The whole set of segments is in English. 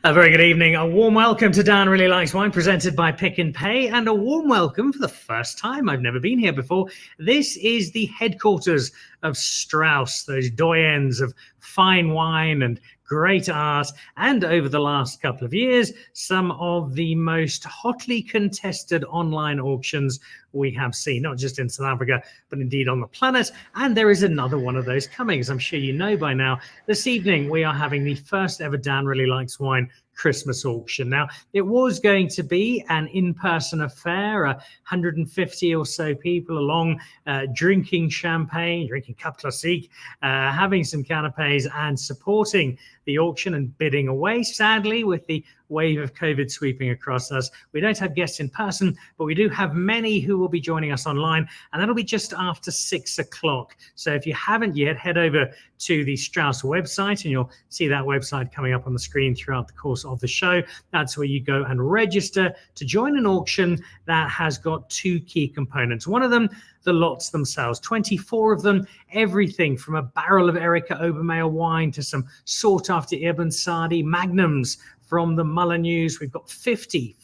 A very good evening. A warm welcome to Dan Really Likes Wine, presented by Pick and Pay, and a warm welcome for the first time. I've never been here before. This is the headquarters of Strauss, those doyens of fine wine and great art, and over the last couple of years, some of the most hotly contested online auctions we have seen, not just in South Africa, but indeed on the planet. And there is another one of those coming, as I'm sure you know by now. This evening, we are having the first ever Dan Really Likes Wine Christmas auction. Now, it was going to be an in-person affair, 150 or so people along, drinking champagne, drinking Cup Classique, having some canapes and supporting the auction and bidding away. Sadly, with the wave of COVID sweeping across us, we don't have guests in person, but we do have many who will be joining us online, and that'll be just after 6 o'clock. So if you haven't yet, head over to the Strauss website and you'll see that website coming up on the screen throughout the course of the show. That's where you go and register to join an auction that has got two key components. One of them, the lots themselves, 24 of them, everything from a barrel of Erika Obermeyer wine to some sought after Urban Sadie magnums from the Mullineux. We've got 50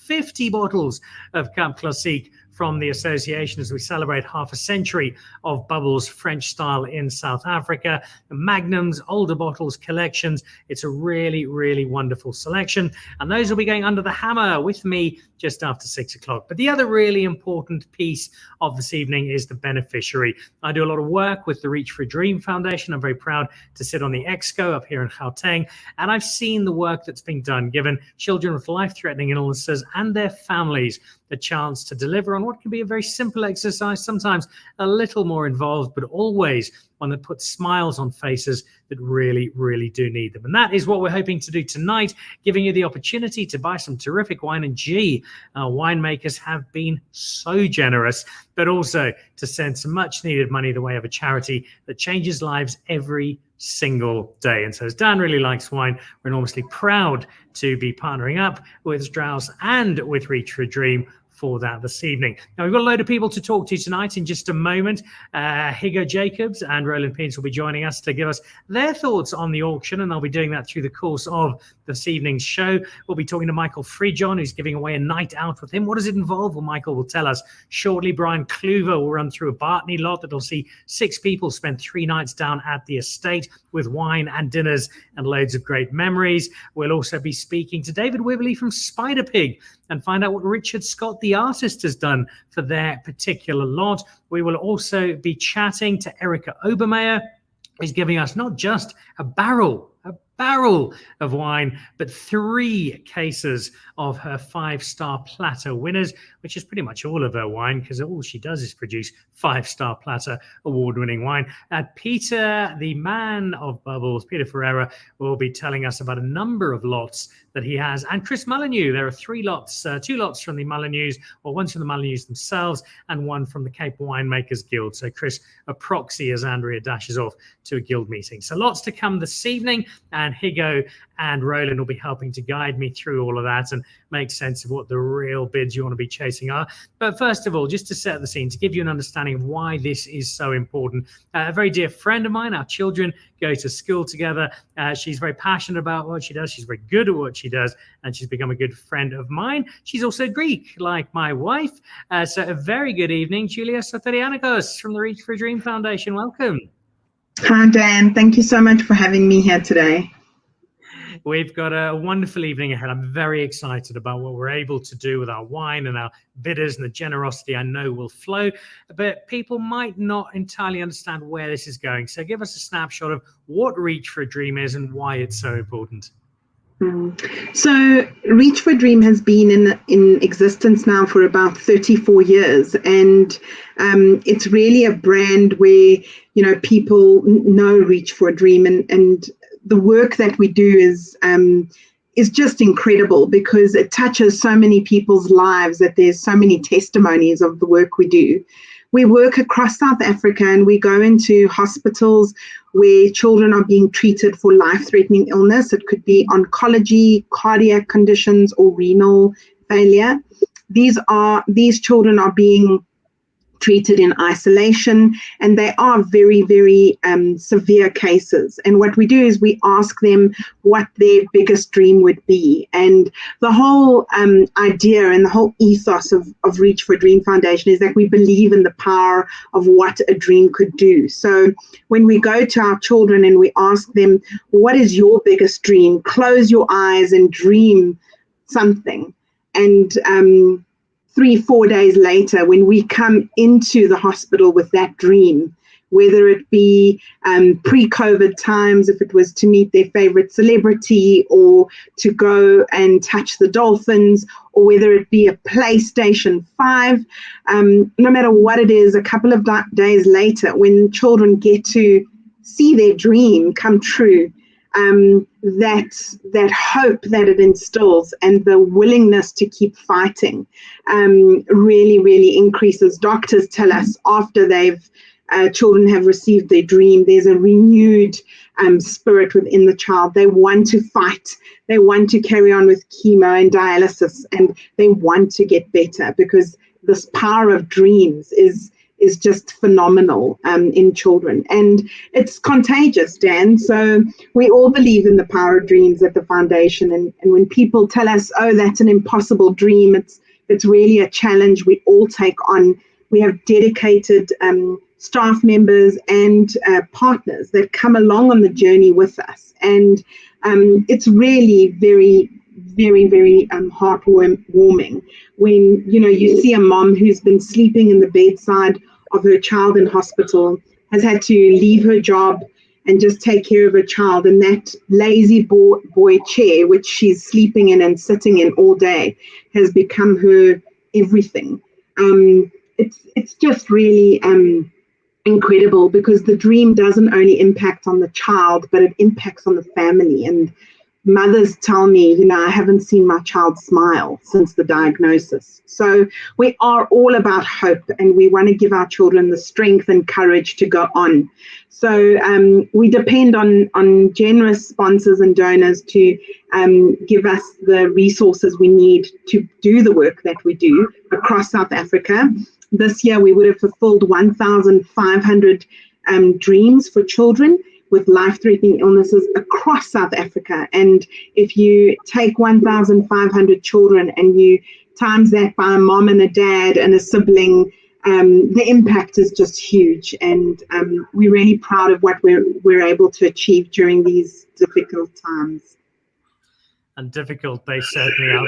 bottles of Cup Classique from the association as we celebrate half a century of bubbles French style in South Africa. Magnums, older bottles, collections. It's a really, really wonderful selection. And those will be going under the hammer with me just after 6 o'clock. But the other really important piece of this evening is the beneficiary. I do a lot of work with the Reach for a Dream Foundation. I'm very proud to sit on the Exco up here in Gauteng. And I've seen the work that's being done, given children with life-threatening illnesses and their families a chance to deliver on what can be a very simple exercise, sometimes a little more involved, but always one that puts smiles on faces that really, really do need them. And that is what we're hoping to do tonight, giving you the opportunity to buy some terrific wine. And gee, our winemakers have been so generous, but also to send some much needed money the way of a charity that changes lives every single day. And so as Dan Really Likes Wine, we're enormously proud to be partnering up with Strauss and with Reach for a Dream for that this evening. Now, we've got a load of people to talk to tonight in just a moment. Higgo Jacobs and Roland Peens will be joining us to give us their thoughts on the auction, and they'll be doing that through the course of this evening's show. We'll be talking to Michael Fridjhon, who's giving away a night out with him. What does it involve? Well, Michael will tell us shortly. Brian Cluver will run through a Bartinney lot that'll see 6 people spend 3 nights down at the estate with wine and dinners and loads of great memories. We'll also be speaking to David Wibley from Spider Pig and find out what Richard Scott, the artist, has done for their particular lot. We will also be chatting to Erika Obermeyer, who's giving us not just a barrel of wine, but 3 cases of her 5-star platter winners, which is pretty much all of her wine, because all she does is produce 5-star platter award-winning wine. Peter, the man of bubbles, Peter Ferreira, will be telling us about a number of lots that he has. And Chris Mullineux, there are 3 lots, 2 lots from the Mullineux, or one from the Mullineux themselves, and one from the Cape Winemakers Guild. So Chris, a proxy as Andrea dashes off to a guild meeting. So lots to come this evening, and Higgo and Roland will be helping to guide me through all of that and make sense of what the real bids you want to be chasing are. But first of all, just to set the scene, to give you an understanding of why this is so important, a very dear friend of mine, our children go to school together. She's very passionate about what she does. She's very good at what she does, and she's become a good friend of mine. She's also Greek, like my wife. So a very good evening, Julia Soterianakos from the Reach for a Dream Foundation. Welcome. Hi, Dan. Thank you so much for having me here today. We've got a wonderful evening ahead. I'm very excited about what we're able to do with our wine and our bidders, and the generosity I know will flow. But people might not entirely understand where this is going. So give us a snapshot of what Reach for a Dream is and why it's so important. So Reach for a Dream has been in existence now for about 34 years, and it's really a brand where, you know, people know Reach for a Dream, and the work that we do is just incredible because it touches so many people's lives that there's so many testimonies of the work we do. We work across South Africa, and we go into hospitals where children are being treated for life-threatening illness. It could be oncology, cardiac conditions, or renal failure. These children are being treated in isolation, and they are very, very severe cases. And what we do is we ask them what their biggest dream would be. And the whole idea and the whole ethos of Reach for a Dream Foundation is that we believe in the power of what a dream could do. So when we go to our children and we ask them, what is your biggest dream? Close your eyes and dream something. And 3-4 days later, when we come into the hospital with that dream, whether it be pre-COVID times, if it was to meet their favorite celebrity or to go and touch the dolphins, or whether it be a PlayStation 5, no matter what it is, a couple of days later, when children get to see their dream come true, that hope that it instills and the willingness to keep fighting really, really increases. Doctors tell us after children have received their dream, there's a renewed spirit within the child. They want to fight. They want to carry on with chemo and dialysis, and they want to get better, because this power of dreams is just phenomenal in children, and it's contagious, Dan. So we all believe in the power of dreams at the foundation, and when people tell us, oh, that's an impossible dream, it's really a challenge we all take on. We have dedicated staff members and partners that come along on the journey with us, and it's really very, very, very heartwarming when you see a mom who's been sleeping in the bedside of her child in hospital, has had to leave her job and just take care of her child, and that lazy boy chair which she's sleeping in and sitting in all day has become her everything. It's just really incredible, because the dream doesn't only impact on the child, but it impacts on the family. And mothers tell me, I haven't seen my child smile since the diagnosis. So we are all about hope, and we want to give our children the strength and courage to go on. So we depend on generous sponsors and donors to give us the resources we need to do the work that we do across South Africa. This year, we would have fulfilled 1,500 dreams for children with life-threatening illnesses across South Africa. And if you take 1,500 children and you times that by a mom and a dad and a sibling, the impact is just huge. And we're really proud of what we're able to achieve during these difficult times. And difficult they certainly are.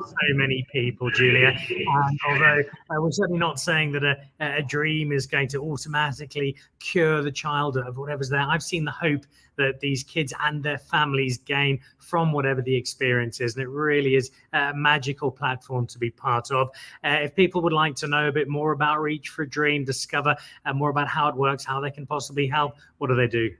So many people, Julia. And although we're certainly not saying that a dream is going to automatically cure the child of whatever's there, I've seen the hope that these kids and their families gain from whatever the experience is. And it really is a magical platform to be part of. If people would like to know a bit more about Reach for a Dream, discover more about how it works, how they can possibly help, what do they do?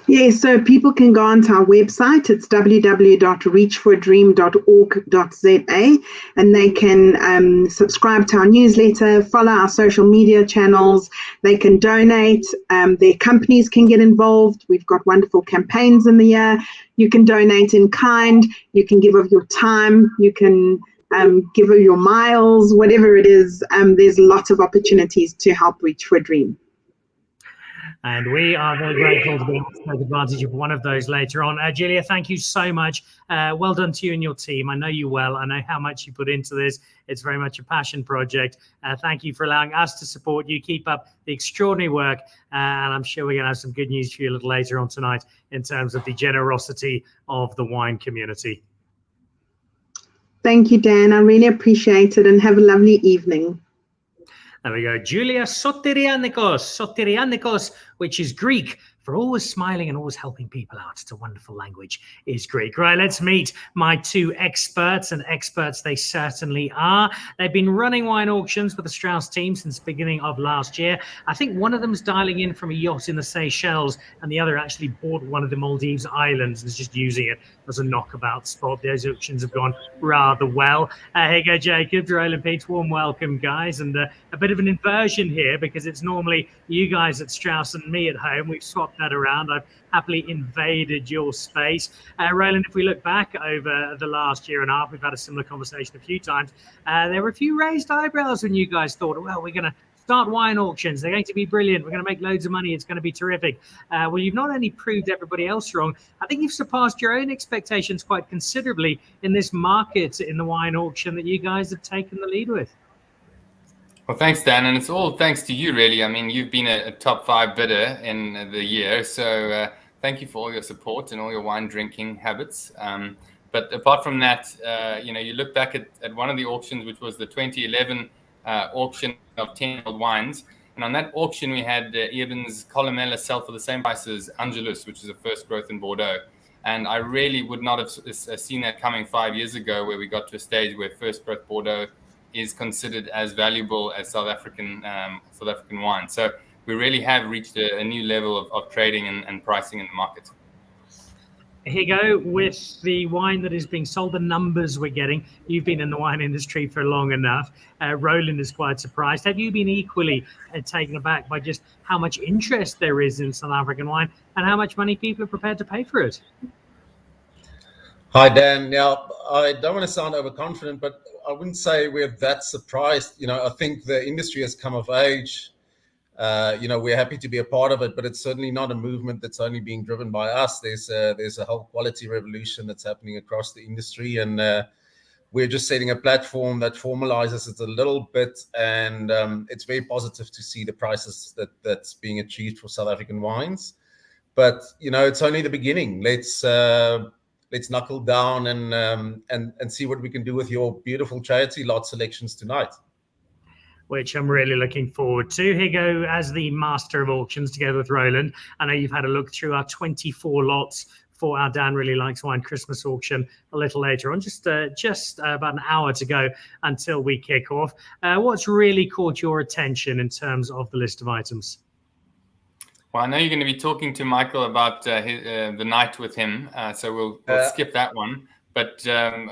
Yeah, so people can go onto our website. It's www.reachforadream.org.za, and they can subscribe to our newsletter, follow our social media channels. They can donate. Their companies can get involved. We've got wonderful campaigns in the year. You can donate in kind. You can give of your time. You can give of your miles, whatever it is. There's lots of opportunities to help Reach for a Dream. And we are very grateful to be able to take advantage of one of those later on. Julia, thank you so much. Well done to you and your team. I know you well. I know how much you put into this. It's very much a passion project. Thank you for allowing us to support you. Keep up the extraordinary work. And I'm sure we're going to have some good news for you a little later on tonight in terms of the generosity of the wine community. Thank you, Dan. I really appreciate it, and have a lovely evening. There we go. Julia Soterianikos, which is Greek for always smiling and always helping people out. It's a wonderful language, is Greek. Right, let's meet my two experts, and experts they certainly are. They've been running wine auctions with the Strauss team since the beginning of last year. I think one of them's dialing in from a yacht in the Seychelles, and the other actually bought one of the Maldives Islands and is just using it as a knockabout spot. Those auctions have gone rather well. Higgo Jacobs, Roland Peens, warm welcome, guys. And a bit of an inversion here, because it's normally you guys at Strauss and me at home. We've swapped that around. I've happily invaded your space. Roland, if we look back over the last year and a half, we've had a similar conversation a few times. There were a few raised eyebrows when you guys thought, well, we're going to start wine auctions. They're going to be brilliant. We're going to make loads of money. It's going to be terrific. Well, you've not only proved everybody else wrong, I think you've surpassed your own expectations quite considerably in this market in the wine auction that you guys have taken the lead with. Well, thanks, Dan. And it's all thanks to you, really. I mean, you've been a top 5 bidder in the year. So thank you for all your support and all your wine drinking habits. But apart from that, you look back at one of the auctions, which was the 2011 auction of 10 wines. And on that auction, we had Evans Columella sell for the same price as Angelus, which is a first growth in Bordeaux. And I really would not have seen that coming 5 years ago, where we got to a stage where first growth Bordeaux is considered as valuable as South African wine. So we really have reached a new level of trading and pricing in the market. Higgo, with the wine that is being sold, the numbers we're getting, you've been in the wine industry for long enough. Roland is quite surprised. Have you been equally taken aback by just how much interest there is in South African wine and how much money people are prepared to pay for it? Hi, Dan. Now, I don't want to sound overconfident, but I wouldn't say we're that surprised. I think the industry has come of age. We're happy to be a part of it, but it's certainly not a movement that's only being driven by us. There's a whole quality revolution that's happening across the industry, and we're just setting a platform that formalizes it a little bit, and it's very positive to see the prices that's being achieved for South African wines. But it's only the beginning. Let's knuckle down and see what we can do with your beautiful charity lot selections tonight. Which I'm really looking forward to. Higgo, as the master of auctions together with Roland, I know you've had a look through our 24 lots for our Dan Really Likes Wine Christmas auction a little later on, just about an hour to go until we kick off. What's really caught your attention in terms of the list of items? Well, I know you're going to be talking to Michael about the night with him, so we'll skip that one. But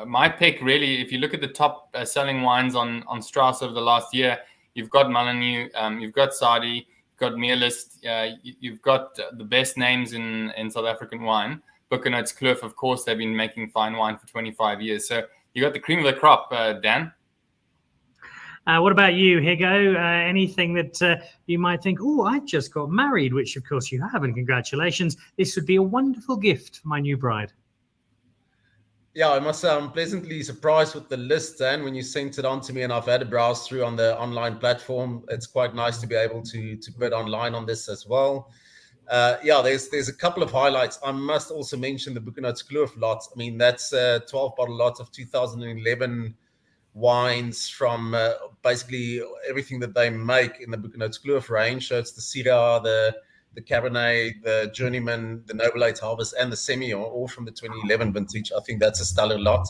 my pick, really, if you look at the top selling wines on Strauss over the last year, you've got Mullineux, you've got Sadie, you've got Meerlist, you've got the best names in South African wine. Bartinney, Cluver, of course, they've been making fine wine for 25 years. So you got the cream of the crop, Dan. What about you, Higgo? Anything that you might think, I've just got married, which of course you have, and congratulations. This would be a wonderful gift for my new bride. Yeah, I must say I'm pleasantly surprised with the list, Dan, when you sent it on to me, and I've had a browse through on the online platform. It's quite nice to be able to bid online on this as well. There's a couple of highlights. I must also mention the Bartinney Cluver lot. I mean, that's a 12-bottle lot of 2011 wines from basically everything that they make in the Bartinney Cluver range. So it's the Syrah, the Cabernet, the Journeyman, the Noble 8 Harvest, and the Semillon, all from the 2011 vintage. I think that's a stellar lot.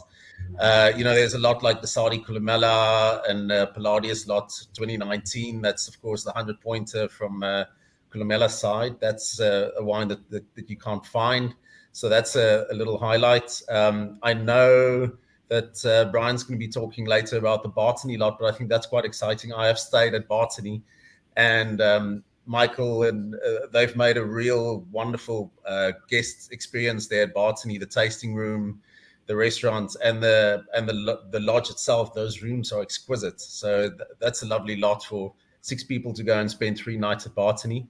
There's a lot like the Sadie Columella and Palladius lot 2019. That's, of course, the 100-pointer from Columella's side. That's a wine that you can't find. So that's a little highlight. I know that Brian's going to be talking later about the Bartinney lot, but I think that's quite exciting. I have stayed at Bartinney, and Michael and they've made a real wonderful guest experience there at Bartinney. The tasting room, the restaurant, and the lodge itself. Those rooms are exquisite. So that's a lovely lot for 6 people to go and spend 3 nights at Bartinney.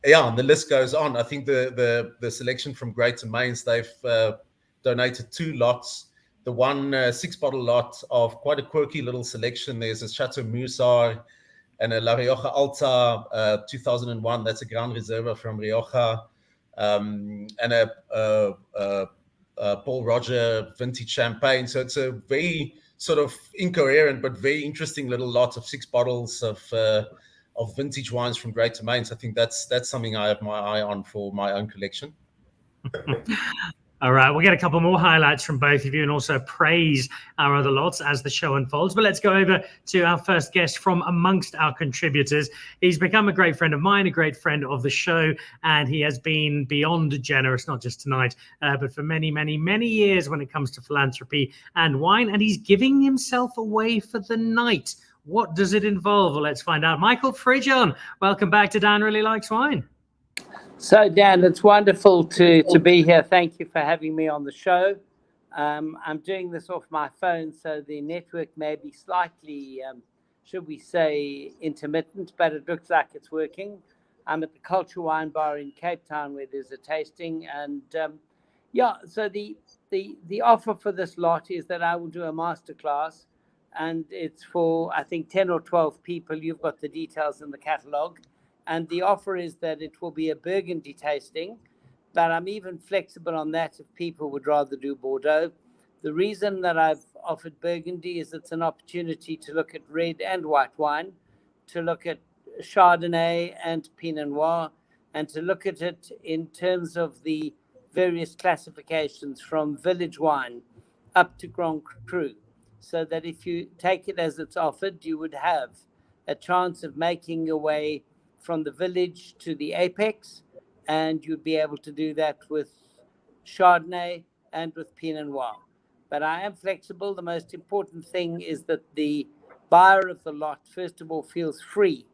Yeah, and the list goes on. I think the selection from Greater Mainz, they've donated 2 lots. The one 6-bottle lot of quite a quirky little selection. There's a Chateau Musar and a La Rioja Alta 2001. That's a Gran Reserva from Rioja. And a Paul Roger vintage champagne. So it's a very sort of incoherent but very interesting little lot of 6 bottles of vintage wines from Greater Mainz. I think that's something I have my eye on for my own collection. All right, we'll get a couple more highlights from both of you and also praise our other lots as the show unfolds. But let's go over to our first guest from amongst our contributors. He's become a great friend of mine, a great friend of the show, and he has been beyond generous, not just tonight, but for many, many, many years when it comes to philanthropy and wine. And he's giving himself away for the night. What does it involve? Well, let's find out. Michael Fridjhon, welcome back to Dan Really Likes Wine. So, Dan, it's wonderful to be here. Thank you for having me on the show. I'm doing this off my phone, so the network may be slightly, should we say, intermittent, but it looks like it's working. I'm at the Culture Wine Bar in Cape Town where there's a tasting. And so the offer for this lot is that I will do a masterclass, and it's for, I think, 10 or 12 people. You've got the details in the catalogue. And the offer is that it will be a Burgundy tasting, but I'm even flexible on that if people would rather do Bordeaux. The reason that I've offered Burgundy is it's an opportunity to look at red and white wine, to look at Chardonnay and Pinot Noir, and to look at it in terms of the various classifications from village wine up to Grand Cru, so that if you take it as it's offered, you would have a chance of making your way from the village to the apex, and you'd be able to do that with Chardonnay and with Pinot Noir. But I am flexible. The most important thing is that the buyer of the lot, first of all, feels free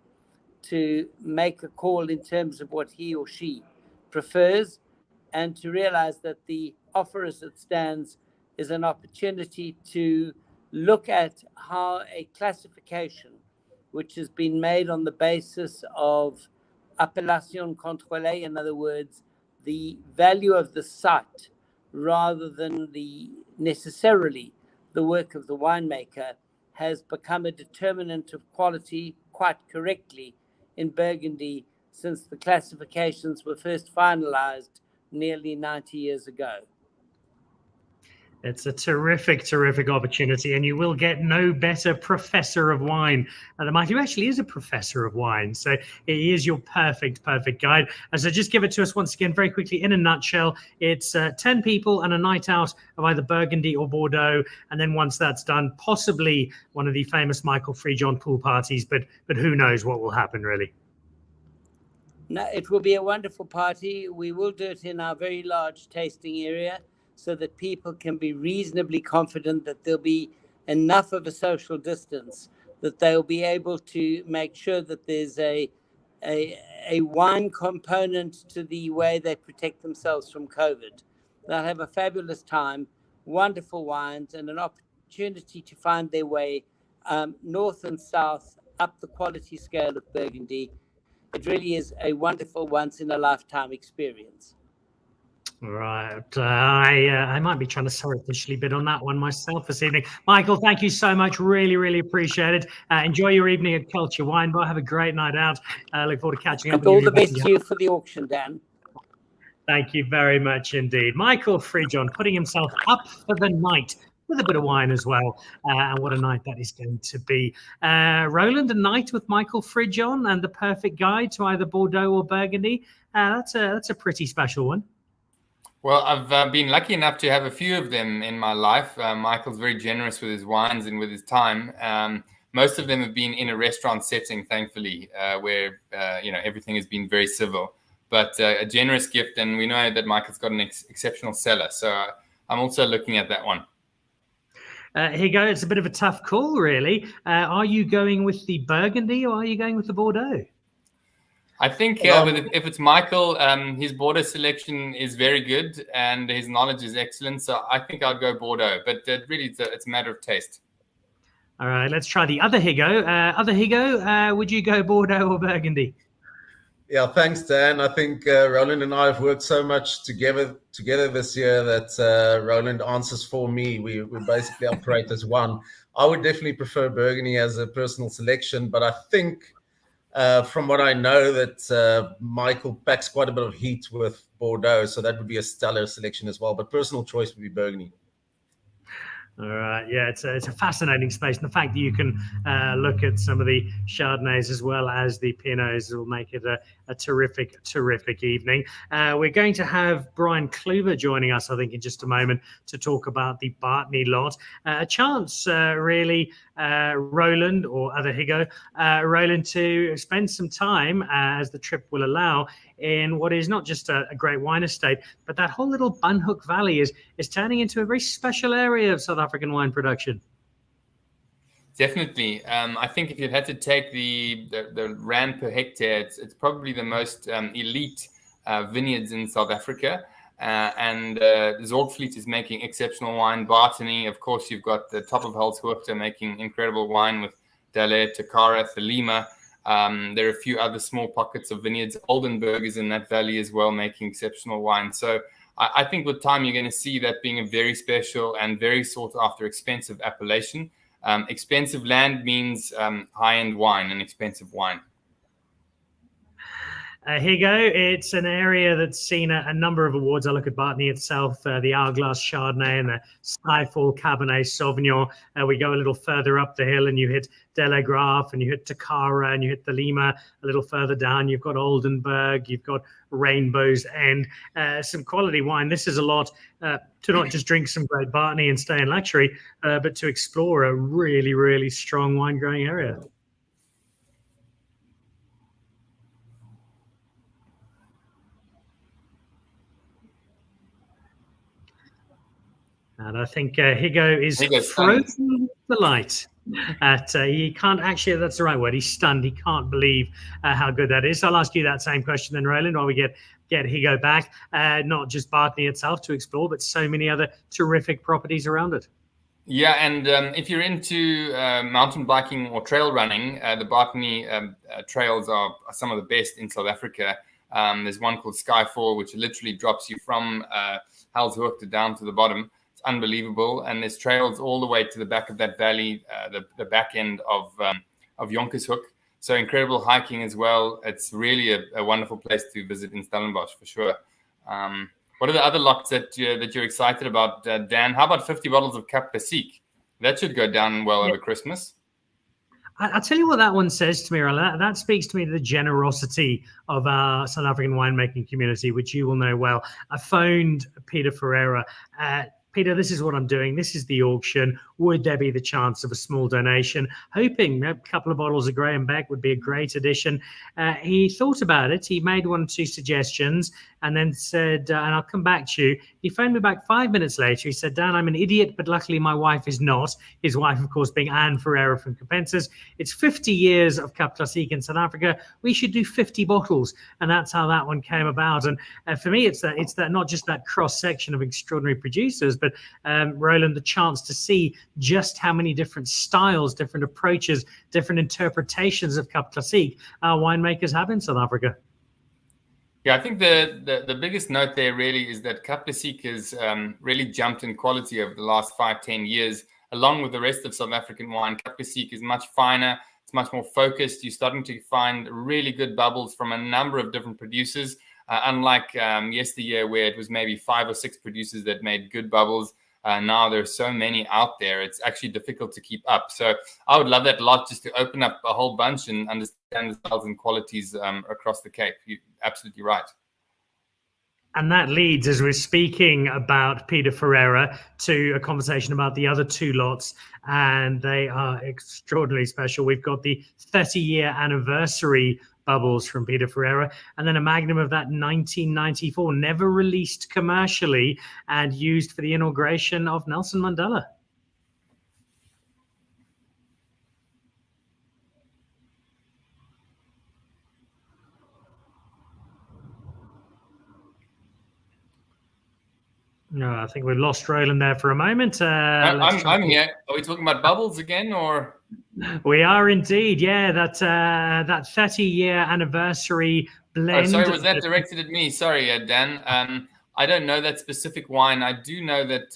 to make a call in terms of what he or she prefers, and to realize that the offer as it stands is an opportunity to look at how a classification which has been made on the basis of appellation contrôlée, in other words, the value of the site rather than necessarily the work of the winemaker, has become a determinant of quality quite correctly in Burgundy since the classifications were first finalized nearly 90 years ago. It's a terrific, terrific opportunity, and you will get no better professor of wine than the Mike, who actually is a professor of wine. So he is your perfect guide. And so just give it to us once again, very quickly, in a nutshell. It's 10 people and a night out of either Burgundy or Bordeaux. And then once that's done, possibly one of the famous Michael Fridjhon pool parties, but who knows what will happen, really. No, it will be a wonderful party. We will do it in our very large tasting area, so that people can be reasonably confident that there'll be enough of a social distance that they'll be able to make sure that there's a wine component to the way they protect themselves from COVID. They'll have a fabulous time, wonderful wines, and an opportunity to find their way north and south up the quality scale of Burgundy. It really is a wonderful once-in-a-lifetime experience. Right. I might be trying to surreptitiously bid on that one myself this evening. Michael, thank you so much. Really, really appreciate it. Enjoy your evening at Culture Wine Bar. Have a great night out. Look forward to catching up. And all the best to you for the auction, Dan. Thank you very much indeed. Michael Fridjhon putting himself up for the night with a bit of wine as well. And what a night that is going to be. Roland, a night with Michael Fridjhon and the perfect guide to either Bordeaux or Burgundy. That's a pretty special one. Well, I've been lucky enough to have a few of them in my life. Michael's very generous with his wines and with his time. Most of them have been in a restaurant setting, thankfully, where everything has been very civil. But a generous gift, and we know that Michael's got an exceptional cellar. So I'm also looking at that one. Higgo, it's a bit of a tough call, really. Are you going with the Burgundy or are you going with the Bordeaux? I think if it's Michael, his Bordeaux selection is very good and his knowledge is excellent. So I think I'd go Bordeaux, but really it's a matter of taste. All right, let's try the other Higgo. Would you go Bordeaux or Burgundy? Yeah, thanks, Dan. I think Roland and I have worked so much together this year that Roland answers for me. We basically operate as one. I would definitely prefer Burgundy as a personal selection, but I think from what I know that Michael packs quite a bit of heat with Bordeaux, so that would be a stellar selection as well. But personal choice would be Burgundy. All right, yeah, it's a fascinating space, and the fact that you can look at some of the Chardonnays as well as the Pinots will make it a terrific evening. We're going to have Brian Cluver joining us, I think, in just a moment to talk about the Bartinney lot. A chance, really, Roland or other Higgo, Roland, to spend some time, as the trip will allow, in what is not just a great wine estate, but that whole little Bunhook Valley is turning into a very special area of South African wine production. Definitely. I think if you had to take the rand per hectare, it's probably the most elite vineyards in South Africa. And Zorgvliet is making exceptional wine. Bartinney, of course, you've got the top of Hulshoogte making incredible wine with Dalle, Takara, Thelema. There are a few other small pockets of vineyards. Oldenburg is in that valley as well, making exceptional wine. So I think with time, you're going to see that being a very special and very sought after expensive appellation. Expensive land means high-end wine and expensive wine. Higgo, it's an area that's seen a number of awards. I look at Bartinney itself, the Hourglass Chardonnay and the Skyfall Cabernet Sauvignon. We go a little further up the hill and you hit Delagraph and you hit Takara and you hit Thelema. A little further down, you've got Oldenburg, you've got Rainbow's End, some quality wine. This is a lot to not just drink some great Bartinney and stay in luxury, but to explore a really, really strong wine growing area. And I think Higgo is frozen with delight. He can't actually, that's the right word, he's stunned. He can't believe how good that is. So I'll ask you that same question then, Roland, while we get Higgo back. Not just Bartinney itself to explore, but so many other terrific properties around it. Yeah, and if you're into mountain biking or trail running, the Bartinney trails are some of the best in South Africa. There's one called Skyfall, which literally drops you from Hulshoogte down to the bottom. Unbelievable, and there's trails all the way to the back of that valley, the back end of Jonkershoek. So incredible hiking as well. It's really a wonderful place to visit in Stellenbosch for sure. What are the other lots that you're excited about, Dan? How about 50 bottles of Cap Classique? That should go down well over Christmas. I'll tell you what that one says to me, Roland. That speaks to me to the generosity of our South African winemaking community, which you will know well. I phoned Peter Ferreira. Peter, this is what I'm doing. This is the auction. Would there be the chance of a small donation? Hoping a couple of bottles of Graham Beck would be a great addition. He thought about it. He made 1 or 2 suggestions and then said, and I'll come back to you. He phoned me back 5 minutes later. He said, Dan, I'm an idiot, but luckily my wife is not. His wife, of course, being Anne Ferreira from Capensis. It's 50 years of Cap Classique in South Africa. We should do 50 bottles. And that's how that one came about. And for me, it's that not just that cross-section of extraordinary producers, but Roland, the chance to see just how many different styles, different approaches, different interpretations of Cap Classique our winemakers have in South Africa. Yeah, I think the biggest note there really is that Cap Classique has really jumped in quality over the last 5-10 years. Along with the rest of South African wine, Cap Classique is much finer. It's much more focused. You're starting to find really good bubbles from a number of different producers. Unlike yesteryear, where it was maybe 5 or 6 producers that made good bubbles, now there's so many out there. It's actually difficult to keep up. So I would love that a lot, just to open up a whole bunch and understand the styles and qualities across the Cape. You're absolutely right. And that leads, as we're speaking about Peter Ferreira, to a conversation about the other 2 lots, and they are extraordinarily special. We've got the 30-year anniversary bubbles from Peter Ferreira, and then a magnum of that 1994, never released commercially and used for the inauguration of Nelson Mandela. No, I think we've lost Roland there for a moment. I'm here. Are we talking about bubbles again, or? We are indeed, yeah. That 30-year anniversary blend. Oh, sorry, was that directed at me? Sorry, Dan. I don't know that specific wine. I do know that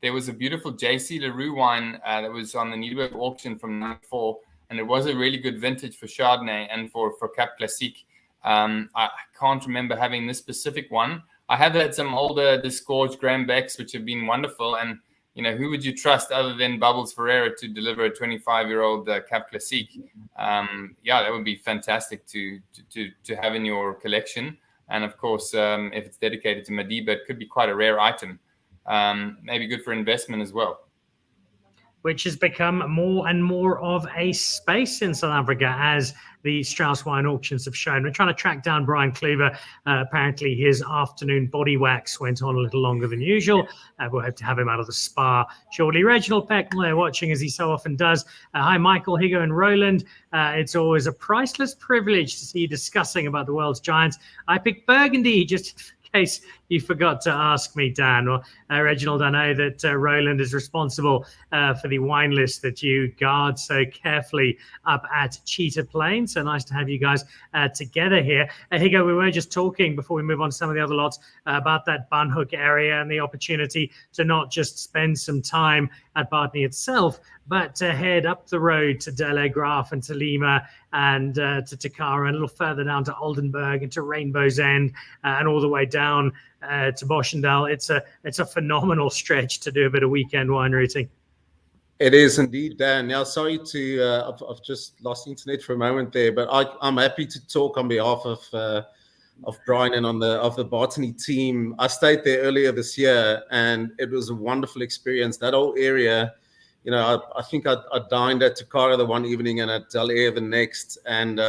there was a beautiful J.C. Leroux wine that was on the Nederburg auction from '94, and it was a really good vintage for Chardonnay and for Cap Classique. I can't remember having this specific one. I have had some older disgorged Graham Becks, which have been wonderful. And, you know, who would you trust other than Bubbles Ferreira to deliver a 25-year-old Cap Classique? Yeah, that would be fantastic to have in your collection. And, of course, if it's dedicated to Madiba, it could be quite a rare item. Maybe good for investment as well. which has become more and more of a space in South Africa, as the Strauss wine auctions have shown. We're trying to track down Brian Cluver. Apparently his afternoon body wax went on a little longer than usual. We'll hope to have him out of the spa shortly. Reginald Beck watching, as he so often does. Hi, Michael, Higgo and Roland. It's always a priceless privilege to see you discussing about the world's giants. I picked Burgundy just in case you forgot to ask me, Dan. Well, Reginald, I know that Roland is responsible for the wine list that you guard so carefully up at Cheetah Plain. So nice to have you guys together here. Higgo, we were just talking before we move on to some of the other lots about that Bunhook area and the opportunity to not just spend some time at Bartinney itself, but to head up the road to Delagraph and to Lima and to Takara and a little further down to Oldenburg and to Rainbow's End and all the way down to Boschendal. It's a phenomenal stretch to do a bit of weekend wine routing. It is indeed, Dan. Now, sorry to I've just lost internet for a moment there, but I'm happy to talk on behalf of Brian and of the Bartinney team. I stayed there earlier this year, and it was a wonderful experience. That whole area, you know, I think I dined at Takara the one evening and at Del Air the next, and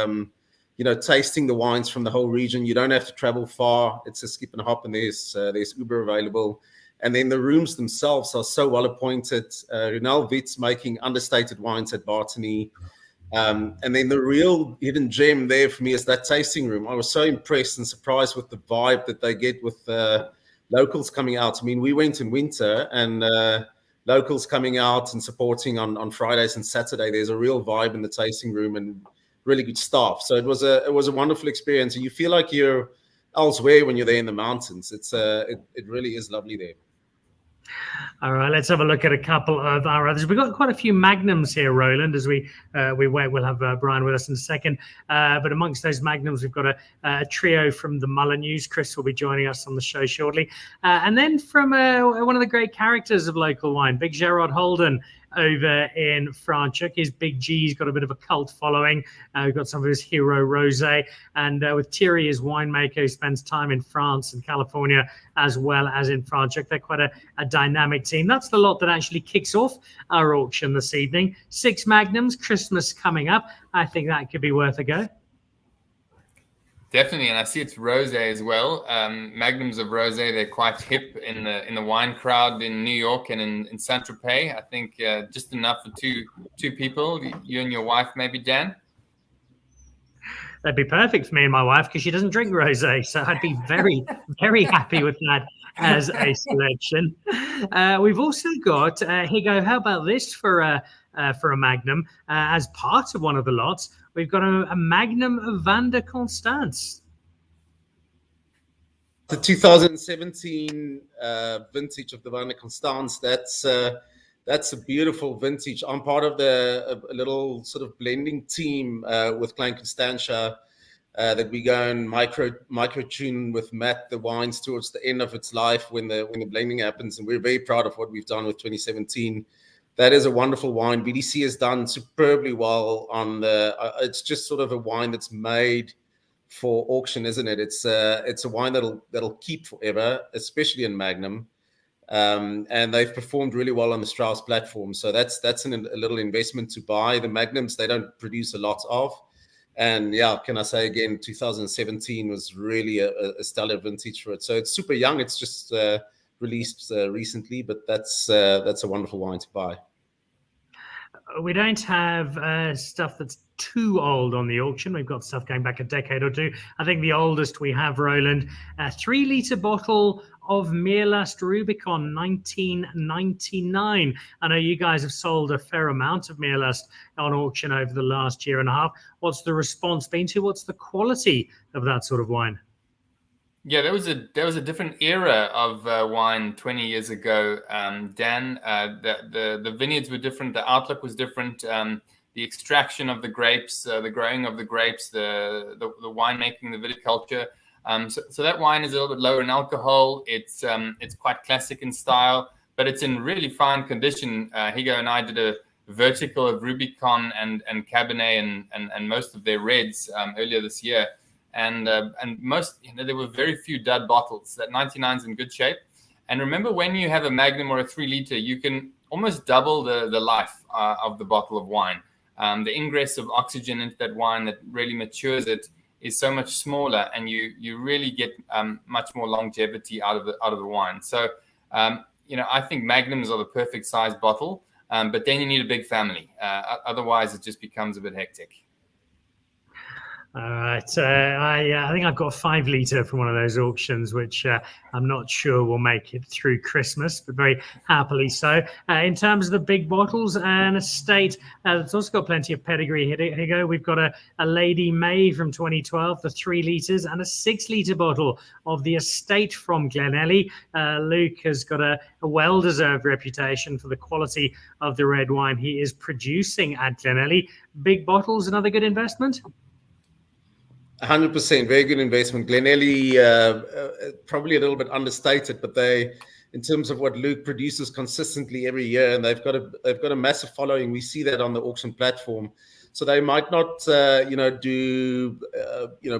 you know, tasting the wines from the whole region. You don't have to travel far. It's a skip and a hop, and there's Uber available. And then the rooms themselves are so well appointed. Ronald Witz making understated wines at Bartinney. And then the real hidden gem there for me is that tasting room. I was so impressed and surprised with the vibe that they get with locals coming out. I mean, we went in winter, and locals coming out and supporting on Fridays and Saturday. There's a real vibe in the tasting room and really good staff. So it was a wonderful experience. And you feel like you're elsewhere when you're there in the mountains. It really is lovely there. All right, let's have a look at a couple of our others. We've got quite a few magnums here, Roland, as we wait. We'll have Brian with us in a second. But amongst those magnums, we've got a trio from the Mullineux. Chris will be joining us on the show shortly. And then from one of the great characters of local wine, Big Gerard Holden, over in Franschhoek. His Big G's got a bit of a cult following. We've got some of his hero rosé, and with Thierry, his winemaker, who spends time in France and California as well as in Franschhoek. They're quite a dynamic team. That's the lot that actually kicks off our auction this evening. 6 magnums, Christmas coming up. I think that could be worth a go. Definitely, and I see it's rosé as well. Magnums of rosé, they're quite hip in the wine crowd in New York and in Saint-Tropez. I think just enough for two people, you and your wife, maybe, Dan? That'd be perfect for me and my wife because she doesn't drink rosé, so I'd be very, very happy with that as a selection. We've also got, Higgo, how about this for a magnum as part of one of the lots? We've got a magnum of Van der Constance. The 2017 vintage of the Van der Constance. That's a beautiful vintage. I'm part of a little sort of blending team with Klein Constantia that we go and micro tune with Matt the wines towards the end of its life when the blending happens, and we're very proud of what we've done with 2017. That is a wonderful wine. BDC has done superbly well on it's just sort of a wine that's made for auction, isn't it? It's a wine that'll keep forever, especially in Magnum. And they've performed really well on the Strauss platform. So that's a little investment to buy. The Magnums, they don't produce a lot of. And yeah, can I say again, 2017 was really a stellar vintage for it. So it's super young. It's just released recently, but that's a wonderful wine to buy. We don't have stuff that's too old on the auction. We've got stuff going back a decade or two. I think the oldest we have, Roland, a 3-litre bottle of Meerlust Rubicon 1999. I know you guys have sold a fair amount of Meerlust on auction over the last year and a half. What's the response been to? What's the quality of that sort of wine? Yeah, there was a different era of wine 20 years ago, Dan. The vineyards were different. The outlook was different. The extraction of the grapes, the growing of the grapes, the winemaking, the viticulture. So that wine is a little bit lower in alcohol. It's quite classic in style, but it's in really fine condition. Higgo and I did a vertical of Rubicon and Cabernet and most of their reds earlier this year. And most, there were very few dud bottles. That 99 is in good shape. And remember, when you have a Magnum or a 3-litre, you can almost double the life of the bottle of wine. The ingress of oxygen into that wine that really matures it is so much smaller, and you really get much more longevity out of the wine. So I think magnums are the perfect size bottle, but then you need a big family. Otherwise, it just becomes a bit hectic. All right. I think I've got a 5 litre from one of those auctions, which I'm not sure will make it through Christmas, but very happily so. In terms of the big bottles, an estate that's also got plenty of pedigree. Here you go. We've got a Lady May from 2012, the 3 litres, and a 6 litre bottle of the estate from Glenelly. Luke has got a well-deserved reputation for the quality of the red wine he is producing at Glenelly. Big bottles, another good investment? 100%, very good investment. Glenelly, probably a little bit understated, but in terms of what Luke produces consistently every year, and they've got a massive following. We see that on the auction platform. So they might not, do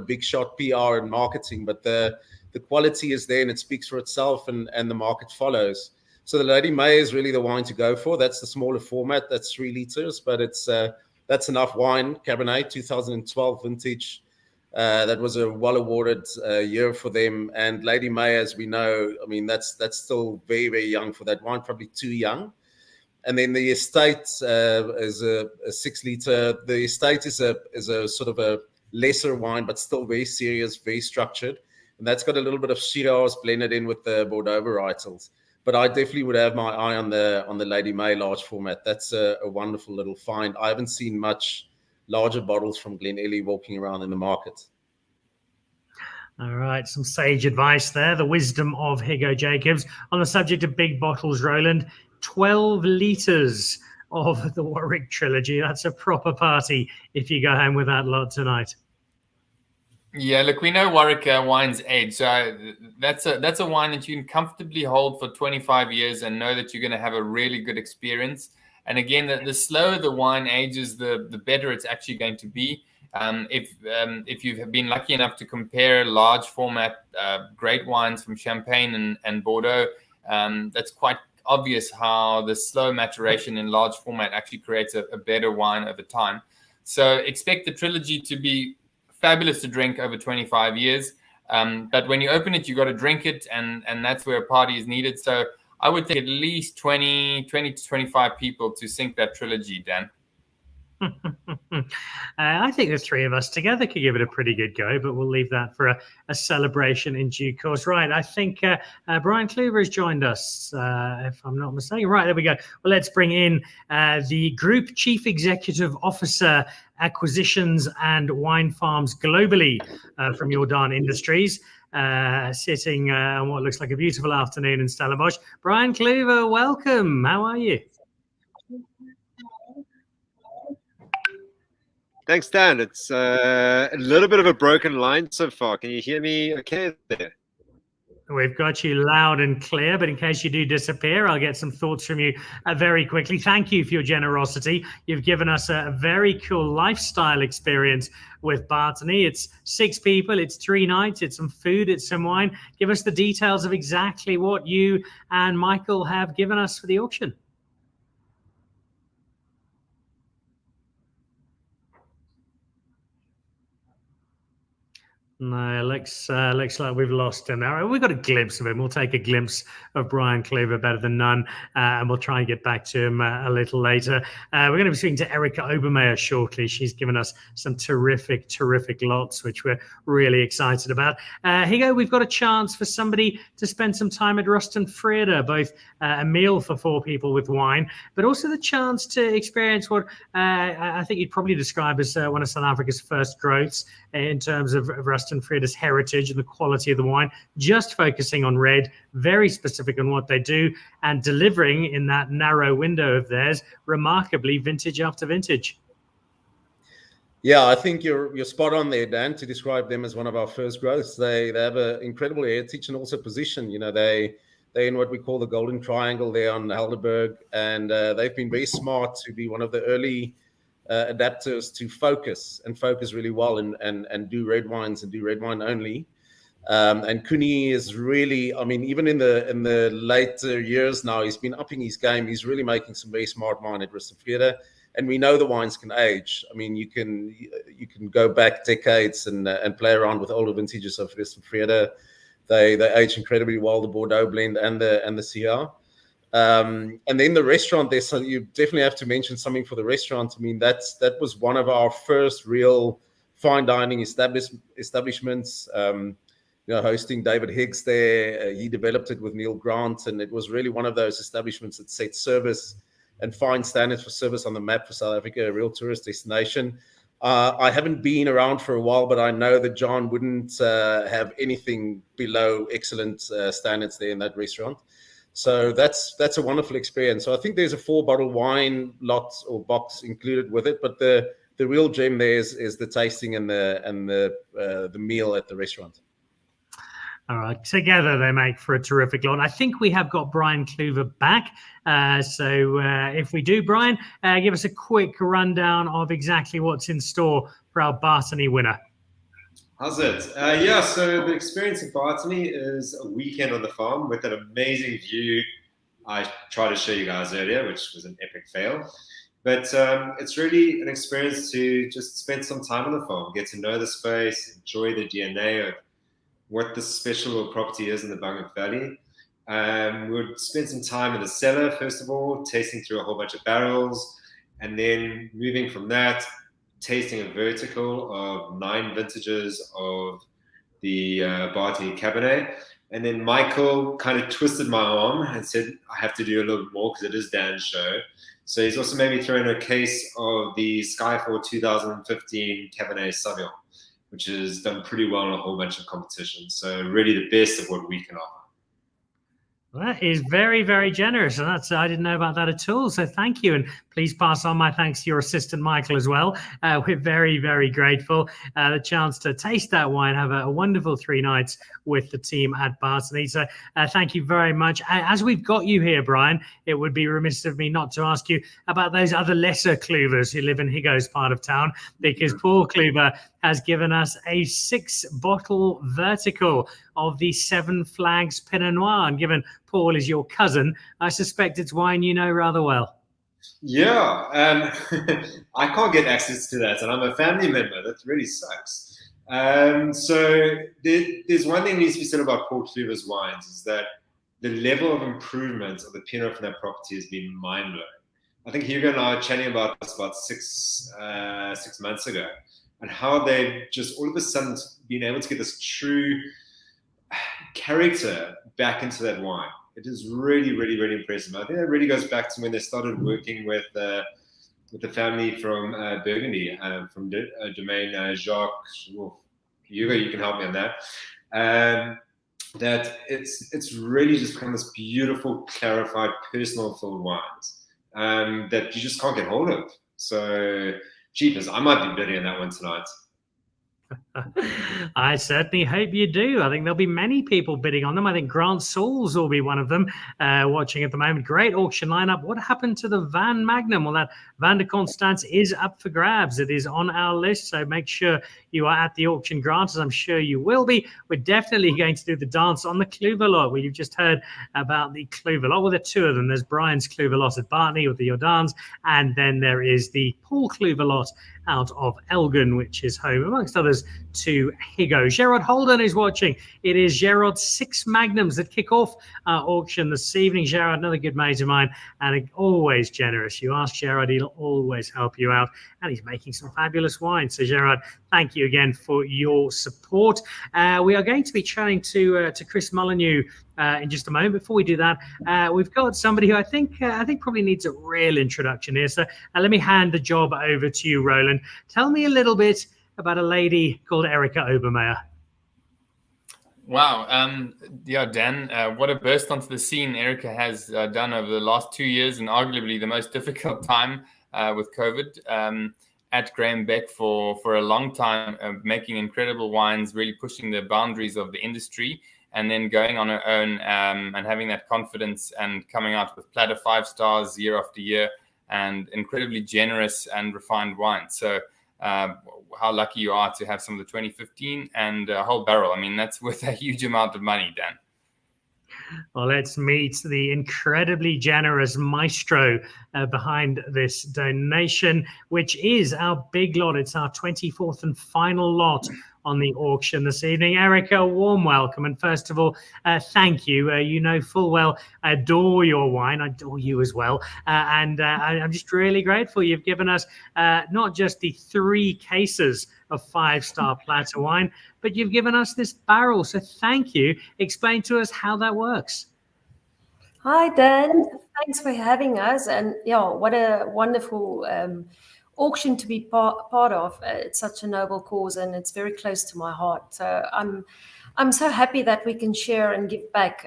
big shot PR and marketing, but the quality is there and it speaks for itself, and the market follows. So the Lady May is really the wine to go for. That's the smaller format. That's 3 litres, but that's enough wine. Cabernet, 2012 vintage. That was a well-awarded year for them. And Lady May, as we know, I mean, that's still very, very young for that wine, probably too young. And then the estate is a 6 litre. The estate is a sort of a lesser wine, but still very serious, very structured. And that's got a little bit of Shiraz blended in with the Bordeaux varietals. But I definitely would have my eye on the Lady May large format. That's a wonderful little find. I haven't seen much larger bottles from Glenelly walking around in the market. All right, some sage advice there. The wisdom of Higgo Jacobs. On the subject of big bottles, Roland, 12 litres of the Warwick trilogy. That's a proper party if you go home with that lot tonight. Yeah, look, we know Warwick wines age. So that's a wine that you can comfortably hold for 25 years and know that you're going to have a really good experience. And again, the slower the wine ages, the better it's actually going to be. If you've been lucky enough to compare large format great wines from Champagne and Bordeaux, that's quite obvious how the slow maturation in large format actually creates a better wine over time. So expect the trilogy to be fabulous to drink over 25 years. But when you open it, you got to drink it, and that's where a party is needed. So I would take at least 20 to 25 people to sink that trilogy, Dan. I think the 3 of us together could give it a pretty good go, but we'll leave that for a celebration in due course. Right, I think Brian Cluver has joined us, if I'm not mistaken. Right, there we go. Well, let's bring in the Group Chief Executive Officer, Acquisitions and Wine Farms globally from Jordan Industries, sitting on what looks like a beautiful afternoon in Stellenbosch. Brian Cluver, welcome. How are you? Thanks, Dan. It's a little bit of a broken line so far. Can you hear me okay there? We've got you loud and clear, but in case you do disappear, I'll get some thoughts from you very quickly. Thank you for your generosity. You've given us a very cool lifestyle experience with Bartinney. It's 6 people, it's 3 nights, it's some food, it's some wine. Give us the details of exactly what you and Michael have given us for the auction. No, looks like we've lost him. Now we've got a glimpse of him. We'll take a glimpse of Brian Cluver, better than none, and we'll try and get back to him a little later. We're going to be speaking to Erika Obermeyer shortly. She's given us some terrific lots, which we're really excited about. Higgo, we've got a chance for somebody to spend some time at Ruston Freda, both a meal for 4 people with wine, but also the chance to experience what I think you'd probably describe as one of South Africa's first growths in terms of Ruston Freda's heritage and the quality of the wine, just focusing on red, very specific on what they do, and delivering in that narrow window of theirs, remarkably vintage after vintage. Yeah, I think you're spot on there, Dan, to describe them as one of our first growths. They have an incredible heritage and also position. You know, they're in what we call the Golden Triangle there on Helderberg, and they've been very smart to be one of the early adapters to focus really well and do red wines and do red wine only. And Cooney is really, I mean, even in the later years now, he's been upping his game. He's really making some very smart wine at Ristenfriede. And we know the wines can age. I mean, you can go back decades and play around with older vintages of Ristenfriede. They age incredibly well, the Bordeaux blend and the CR. And then the restaurant there, so you definitely have to mention something for the restaurant. I mean, that was one of our first real fine dining establishments. Hosting David Higgs there. He developed it with Neil Grant, and it was really one of those establishments that set service and fine standards for service on the map for South Africa, a real tourist destination. I haven't been around for a while, but I know that John wouldn't have anything below excellent standards there in that restaurant. So that's a wonderful experience. So I think there's a 4-bottle wine lot or box included with it, but the real gem there is the tasting and the meal at the restaurant. All right, together they make for a terrific lot. I think we have got Brian Cluver back. So if we do, Brian, give us a quick rundown of exactly what's in store for our Bartinney winner. How's it? So the experience at Bartinney is a weekend on the farm with an amazing view. I tried to show you guys earlier, which was an epic fail. But it's really an experience to just spend some time on the farm, get to know the space, enjoy the DNA of what the special property is in the Bunga Valley. We'll spend some time in the cellar, first of all, tasting through a whole bunch of barrels, and then moving from that, tasting a vertical of 9 vintages of the Bartinney Cabernet. And then Michael kind of twisted my arm and said, I have to do a little bit more because it is Dan's show. So he's also made me throw in a case of the Skyfall 2015 Cabernet Sauvignon, which has done pretty well in a whole bunch of competitions. So really the best of what we can offer. That is very, very generous. And I didn't know about that at all. So thank you. And please pass on my thanks to your assistant, Michael, as well. We're very, very grateful. The chance to taste that wine, have a wonderful 3 nights with the team at Bartinney. So thank you very much. As we've got you here, Brian, it would be remiss of me not to ask you about those other lesser Cluvers who live in Higgo's part of town, because Paul Cluver has given us a 6-bottle vertical of the 7 Flags Pinot Noir. And given Paul is your cousin, I suspect it's wine you know rather well. Yeah, I can't get access to that, and I'm a family member. That really sucks. So there's one thing that needs to be said about Paul Cluver's wines, is that the level of improvement of the Pinot from that property has been mind-blowing. I think Hugo and I were chatting about this about 6 months ago, and how they've just all of a sudden been able to get this true character back into that wine. It is really, really, really impressive. I think that really goes back to when they started working with the family from Burgundy, from Domaine Jacques. Hugo, you can help me on that. That it's really just become this beautiful, clarified, personal filled wines that you just can't get hold of. So, jeepers, I might be bidding on that one tonight. I certainly hope you do. I think there'll be many people bidding on them. I think Grant Sauls will be one of them watching at the moment. Great auction lineup. What happened to the Van Magnum? Well, that Van de Constance is up for grabs. It is on our list, so make sure you are at the auction, Grant, as I'm sure you will be. We're definitely going to do the dance on the Cluver lot. You've just heard about the Cluver lot. Well, there are 2 of them. There's Brian's Cluver lot at Bartinney with the Jordans, and then there is the Paul Cluver lot out of Elgin, which is home, amongst others, to Higgo. Gerard Holden is watching. It is Gerard's 6 Magnums that kick off our auction this evening. Gerard, another good mate of mine, and always generous. You ask Gerard, he'll always help you out, and he's making some fabulous wine. So, Gerard, thank you again for your support. We are going to be chatting to Chris Mullineux in just a moment. Before we do that, we've got somebody who I think probably needs a real introduction here. So let me hand the job over to you, Roland. Tell me a little bit about a lady called Erika Obermeyer. Wow. Dan, what a burst onto the scene Erika has done over the last 2 years, and arguably the most difficult time with COVID. At Graham Beck for a long time, making incredible wines, really pushing the boundaries of the industry, and then going on her own and having that confidence and coming out with platter 5 stars year after year, and incredibly generous and refined wine. So how lucky you are to have some of the 2015 and a whole barrel. I mean, that's worth a huge amount of money, Dan. Well, let's meet the incredibly generous maestro behind this donation, which is our big lot. It's our 24th and final lot on the auction this evening. Erika, a warm welcome. And first of all, thank you. You know full well I adore your wine. I adore you as well. I'm just really grateful. You've given us not just the 3 cases of 5-star platter wine, but you've given us this barrel. So thank you. Explain to us how that works. Hi, Dan. Thanks for having us. And yeah, what a wonderful auction to be part of. It's such a noble cause, and it's very close to my heart. So I'm so happy that we can share and give back.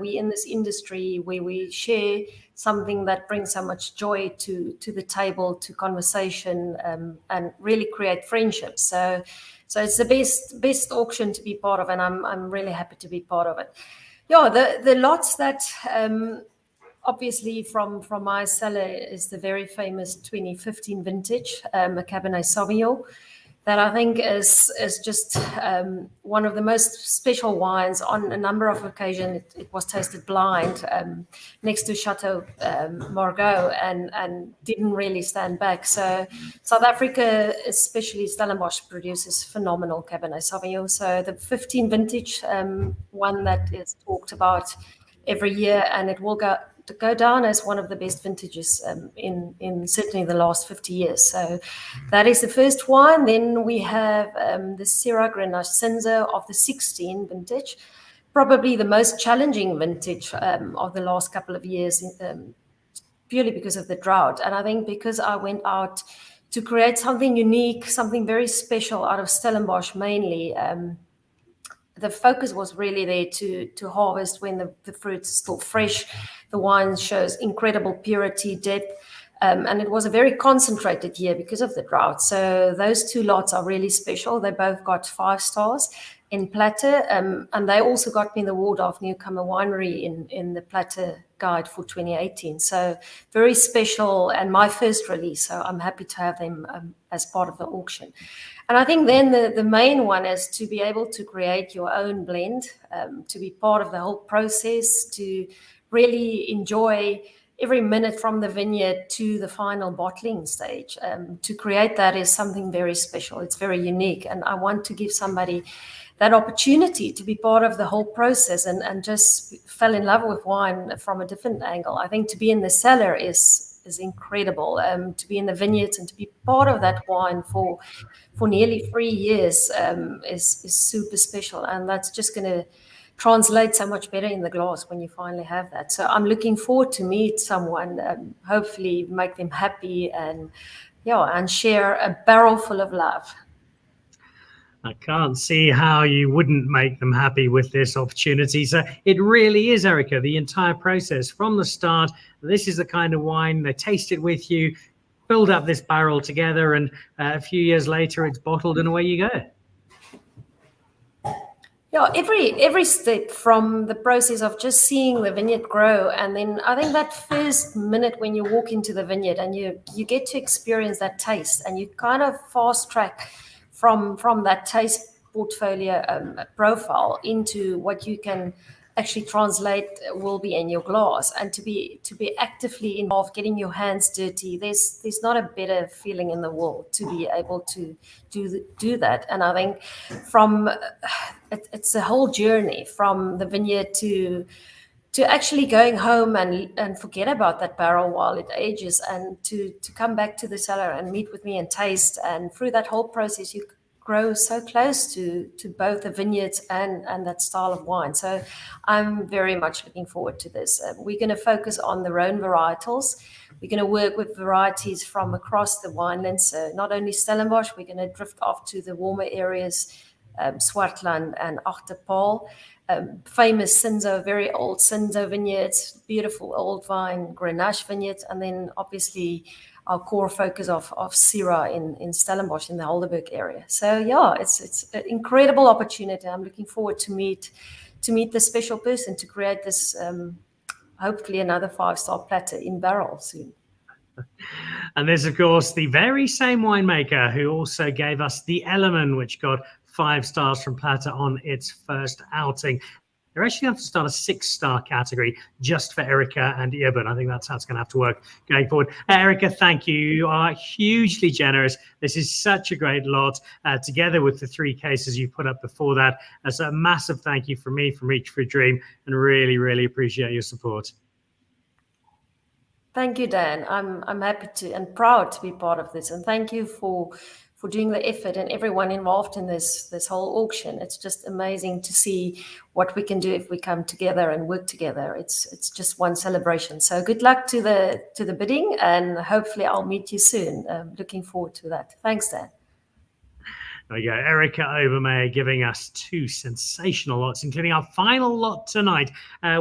We in this industry where we share something that brings so much joy to the table, to conversation, and really create friendships. So it's the best auction to be part of, and I'm really happy to be part of it. Yeah, the lots that obviously from my cellar is the very famous 2015 vintage, a Cabernet Sauvignon, that I think is just one of the most special wines. On a number of occasions, it was tasted blind next to Chateau Margaux and didn't really stand back. So South Africa, especially Stellenbosch, produces phenomenal Cabernet Sauvignon. So the 15 vintage, one that is talked about every year, and it will go down as one of the best vintages in certainly the last 50 years. So that is the first one. Then we have the Syrah Grenache Cinza of the 16 vintage, probably the most challenging vintage of the last couple of years, purely because of the drought. And I think because I went out to create something unique, something very special out of Stellenbosch mainly, the focus was really there to harvest when the fruit's still fresh. The wine shows incredible purity, depth, and it was a very concentrated year because of the drought. So those 2 lots are really special. They both got 5 stars in Platter, and they also got me the Waldorf Newcomer Winery in the Platter Guide for 2018. So very special, and my first release. So I'm happy to have them as part of the auction. And I think then the main one is to be able to create your own blend, to be part of the whole process, to really enjoy every minute from the vineyard to the final bottling stage. To create that is something very special. It's very unique. And I want to give somebody that opportunity to be part of the whole process and just fell in love with wine from a different angle. I think to be in the cellar is incredible. To be in the vineyards and to be part of that wine for nearly 3 years is super special. And that's just going to translate so much better in the glass when you finally have that. So I'm looking forward to meet someone, hopefully make them happy and share a barrel full of love. I can't see how you wouldn't make them happy with this opportunity. So it really is, Erika, the entire process from the start. This is the kind of wine, they taste it with you, build up this barrel together, and a few years later it's bottled and away you go. Yeah, every step from the process of just seeing the vineyard grow, and then I think that first minute when you walk into the vineyard and you get to experience that taste, and you kind of fast track from that taste portfolio profile into what you can actually translate will be in your glass, and to be actively involved, getting your hands dirty. There's not a better feeling in the world to be able to do that. And I think it's a whole journey from the vineyard to actually going home and forget about that barrel while it ages, and to come back to the cellar and meet with me and taste. And through that whole process, you grow so close to both the vineyards and that style of wine. So I'm very much looking forward to this. We're going to focus on the Rhone varietals. We're going to work with varieties from across the winelands. So not only Stellenbosch, we're going to drift off to the warmer areas, Swartland and Achterpaal. Famous Cinza, very old Cinza vineyards, beautiful old vine Grenache vineyards, and then obviously our core focus of Syrah in Stellenbosch in the Holderberg area. So yeah, it's an incredible opportunity. I'm looking forward to meet the special person to create this, hopefully another 5-star platter in barrel soon. And there's, of course, the very same winemaker who also gave us the Ellerman, which got 5 stars from Platter on its first outing. They're actually going to have to start a 6-star category just for Erika and Irben. I think that's how it's going to have to work going forward. Erika, thank you. You are hugely generous. This is such a great lot, together with the 3 cases you put up before that. So a massive thank you from me, from Reach for a Dream, and really, really appreciate your support. Thank you, Dan. I'm happy to and proud to be part of this, and thank you for doing the effort and everyone involved in this whole auction. It's just amazing to see what we can do if we come together and work together. It's just one celebration. So good luck to the bidding, and hopefully I'll meet you soon. Looking forward to that. Thanks, Dan. There we go. Erika Obermeyer giving us 2 sensational lots, including our final lot tonight.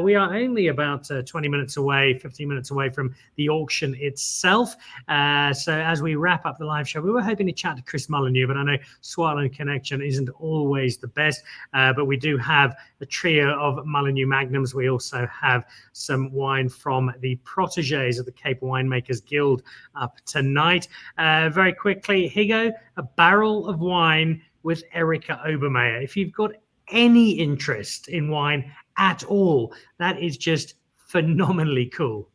We are only about 20 minutes away, 15 minutes away from the auction itself. So as we wrap up the live show, we were hoping to chat to Chris Mullineux, but I know Swartland connection isn't always the best. But we do have a trio of Mullineux Magnums. We also have some wine from the proteges of the Cape Winemakers Guild up tonight. Very quickly, Higgo, a barrel of wine with Erika Obermeyer. If you've got any interest in wine at all, that is just phenomenally cool.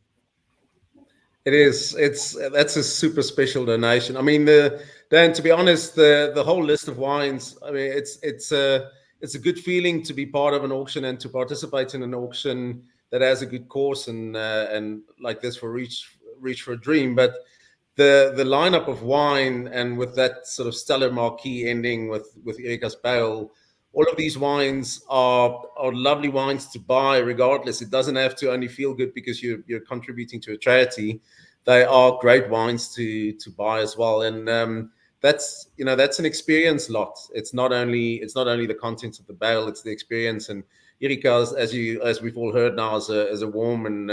It is. That's a super special donation. I mean, Dan, to be honest, the whole list of wines. I mean, it's a good feeling to be part of an auction and to participate in an auction that has a good course and like this for Reach for a Dream. But the lineup of wine, and with that sort of stellar marquee ending with Erika's barrel, all of these wines are lovely wines to buy regardless. It doesn't have to only feel good because you're contributing to a charity. They are great wines to buy as well. And that's an experience lot. It's not only the contents of the barrel, it's the experience. And Erika, as we've all heard now, is a warm and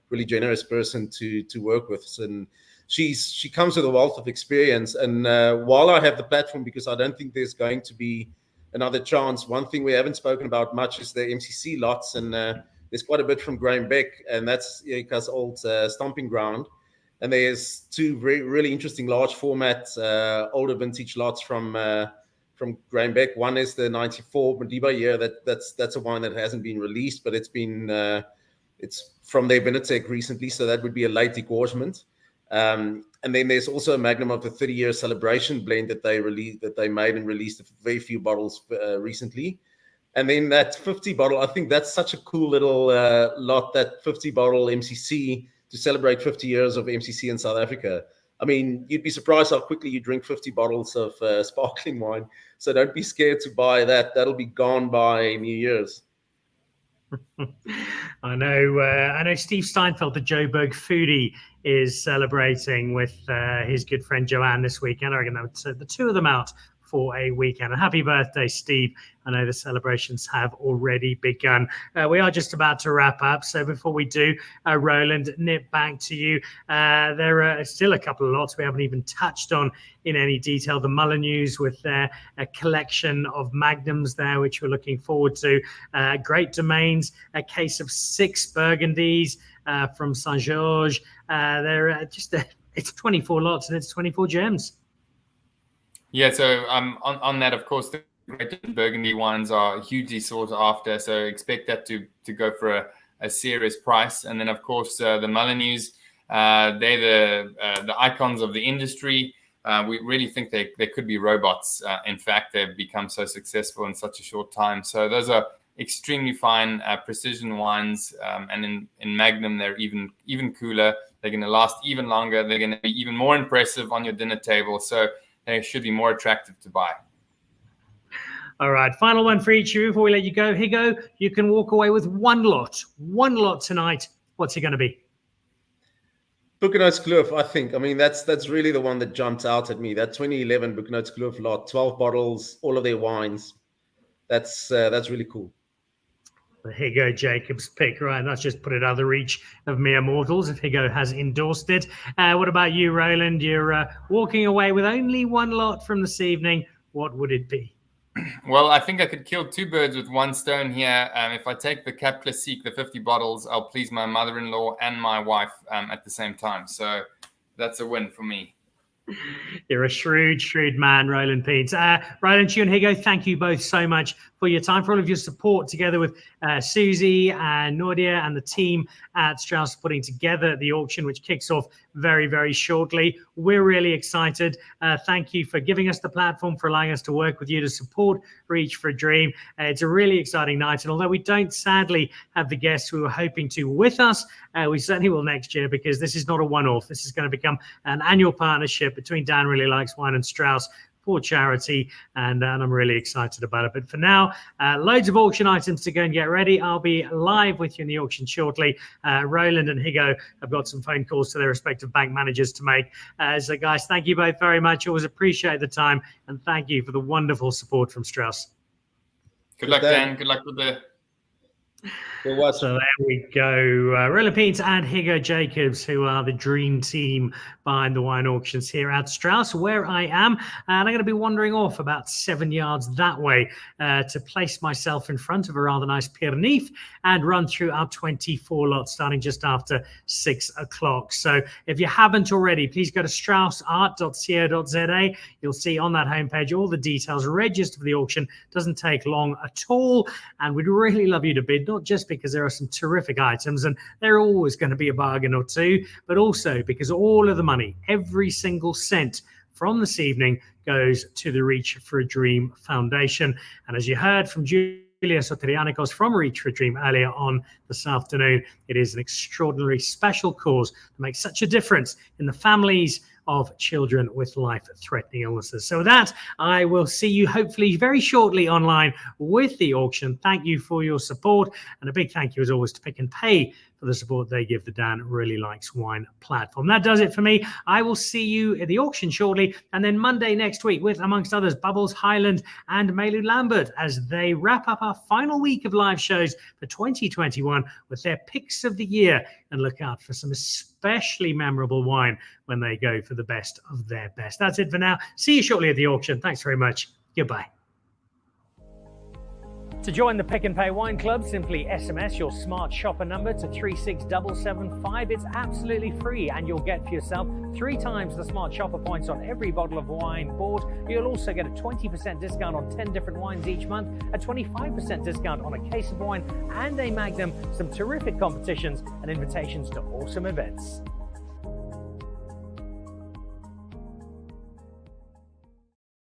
really generous person to work with. And she comes with a wealth of experience. And while I have the platform, because I don't think there's going to be another chance, one thing we haven't spoken about much is the MCC lots. And there's quite a bit from Beck, and that's Erika's old stomping ground. And there's 2 really interesting large format older vintage lots from Beck. One is the 94 Madiba year. That's a wine that hasn't been released, but it's from their Vinotech recently, so that would be a late degorgement. And then there's also a Magnum of the 30-year celebration blend that they made and released a very few bottles recently. And then that 50 bottle, I think that's such a cool little lot, that 50 bottle MCC to celebrate 50 years of MCC in South Africa. I mean, you'd be surprised how quickly you drink 50 bottles of sparkling wine. So don't be scared to buy that. That'll be gone by New Year's. I know Steve Steinfeld, the Joburg foodie, is celebrating with his good friend Joanne this weekend. I reckon the 2 of them out for a weekend. And happy birthday, Steve. I know the celebrations have already begun. We are just about to wrap up. So before we do, Roland, nip back to you. There are still a couple of lots we haven't even touched on in any detail. The Mullineux with their collection of Magnums there, which we're looking forward to. Great Domains, a case of 6 Burgundies from Saint Georges. It's 24 lots and it's 24 gems. Yeah, so on that, of course, the Great Burgundy wines are hugely sought after, so expect that to go for a serious price. And then, of course, the Mullineux, they're the icons of the industry. We really think they could be robots. In fact, they've become so successful in such a short time. So those are extremely fine precision wines, and in Magnum, they're even cooler. They're going to last even longer. They're going to be even more impressive on your dinner table. So they should be more attractive to buy. All right, final one for each of you before we let you go. Higgo, you can walk away with one lot tonight. What's it going to be? Buchenholz Cluver, I think. I mean, that's really the one that jumps out at me. That 2011 Buchenholz Cluver lot, 12 bottles, all of their wines. That's really cool. The Higgo Jacobs pick, right? That's just put it out of the reach of mere mortals if Higgo has endorsed it. What about you, Roland? You're walking away with only one lot from this evening. What would it be? Well, I think I could kill 2 birds with one stone here. If I take the Cap Classique, the 50 bottles, I'll please my mother-in-law and my wife at the same time. So that's a win for me. You're a shrewd man, Roland Peens. Roland, you and Higgo, thank you both so much for your time, for all of your support, together with Susie and Nordia and the team at Strauss, putting together the auction, which kicks off very, very shortly. We're really excited. Thank you for giving us the platform, for allowing us to work with you to support Reach for a Dream. It's a really exciting night. And although we don't sadly have the guests we were hoping to with us, we certainly will next year, because this is not a one-off. This is going to become an annual partnership between Dan Really Likes Wine and Strauss for charity, and I'm really excited about it. But for now, loads of auction items to go and get ready. I'll be live with you in the auction shortly. Roland and Higgo have got some phone calls to their respective bank managers to make. So guys, thank you both very much. Always appreciate the time, and thank you for the wonderful support from Strauss. Good luck, Dan. Good luck with the... So there we go. Roland Peens and Higgo Jacobs, who are the dream team behind the wine auctions here at Strauss, where I am. And I'm going to be wandering off about 7 yards that way to place myself in front of a rather nice Pierneef and run through our 24 lots starting just after 6 o'clock. So if you haven't already, please go to straussart.co.za. You'll see on that homepage all the details. Register for the auction. Doesn't take long at all. And we'd really love you to bid, not just because there are some terrific items and there are always going to be a bargain or two, but also because all of the money, every single cent from this evening, goes to the Reach for a Dream Foundation. And as you heard from Julia Soterianikos from Reach for a Dream earlier on this afternoon, it is an extraordinary special cause to make such a difference in the families of children with life-threatening illnesses. So with that, I will see you hopefully very shortly online with the auction. Thank you for your support, and a big thank you as always to Pick and Pay for the support they give the Dan Really Likes Wine platform. That does it for me. I will see you at the auction shortly, and then Monday next week with, amongst others, Bubbles Highland and Melu Lambert, as they wrap up our final week of live shows for 2021 with their picks of the year, and look out for some especially memorable wine when they go for the best of their best. That's it for now. See you shortly at the auction. Thanks very much. Goodbye. To join the Pick and Pay Wine Club, simply SMS your smart shopper number to 36775. It's absolutely free, and you'll get for yourself 3 times the smart shopper points on every bottle of wine bought. You'll also get a 20% discount on 10 different wines each month, a 25% discount on a case of wine, and a Magnum, some terrific competitions and invitations to awesome events.